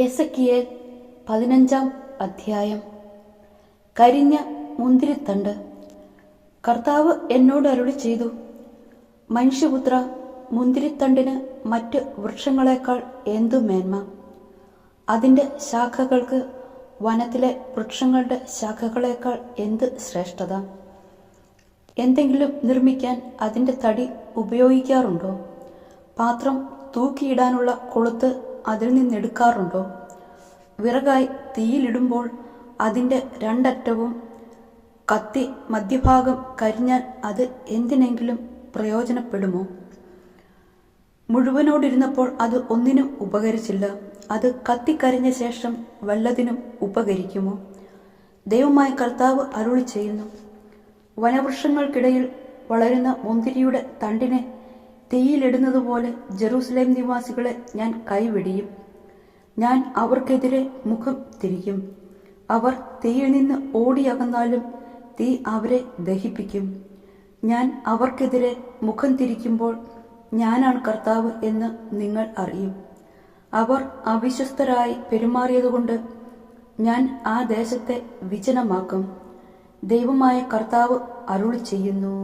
Ezekiel 15-ാം അധ്യായം. കരിഞ്ഞ മുന്തിരിത്തണ്ട്. കർത്താവ് എന്നോട് അരുളി ചെയ്തു, മനുഷ്യപുത്ര, മുന്തിരിത്തണ്ടിന് മറ്റ് വൃക്ഷങ്ങളെക്കാൾ എന്തു മേന്മ? അതിൻ്റെ ശാഖകൾക്ക് വനത്തിലെ വൃക്ഷങ്ങളുടെ ശാഖകളേക്കാൾ എന്ത് ശ്രേഷ്ഠത? എന്തെങ്കിലും നിർമ്മിക്കാൻ അതിൻ്റെ തടി ഉപയോഗിക്കാറുണ്ടോ? പാത്രം തൂക്കിയിടാനുള്ള കൊളുത്ത് അതിൽ നിന്നെടുക്കാറുണ്ടോ? വിറകായി തീയിലിടുമ്പോൾ അതിൻ്റെ രണ്ടറ്റവും കത്തി മധ്യഭാഗം കരിഞ്ഞാൽ അത് എന്തിനെങ്കിലും പ്രയോജനപ്പെടുമോ? മുഴുവനോടിരുന്നപ്പോൾ അത് ഒന്നിനും ഉപകരിച്ചില്ല. അത് കത്തിക്കരിഞ്ഞ ശേഷം വല്ലതിനും ഉപകരിക്കുമോ? ദൈവമായ കർത്താവ് അരുളി ചെയ്യുന്നു, വനവൃക്ഷങ്ങൾക്കിടയിൽ വളരുന്ന മുന്തിരിയുടെ തണ്ടിനെ തീയിലിടുന്നതുപോലെ ജെറൂസലേം നിവാസികളെ ഞാൻ കൈവെടിയും. ഞാൻ അവർക്കെതിരെ മുഖം തിരിക്കും. അവർ തീയിൽ നിന്ന് ഓടിയകന്നാലും തീ അവരെ ദഹിപ്പിക്കും. ഞാൻ അവർക്കെതിരെ മുഖം തിരിക്കുമ്പോൾ ഞാനാണ് കർത്താവ് എന്ന് നിങ്ങൾ അറിയും. അവർ അവിശ്വസ്തരായി പെരുമാറിയതുകൊണ്ട് ഞാൻ ആ ദേശത്തെ വിജനമാക്കും. ദൈവമായ കർത്താവ് അരുളി ചെയ്യുന്നു.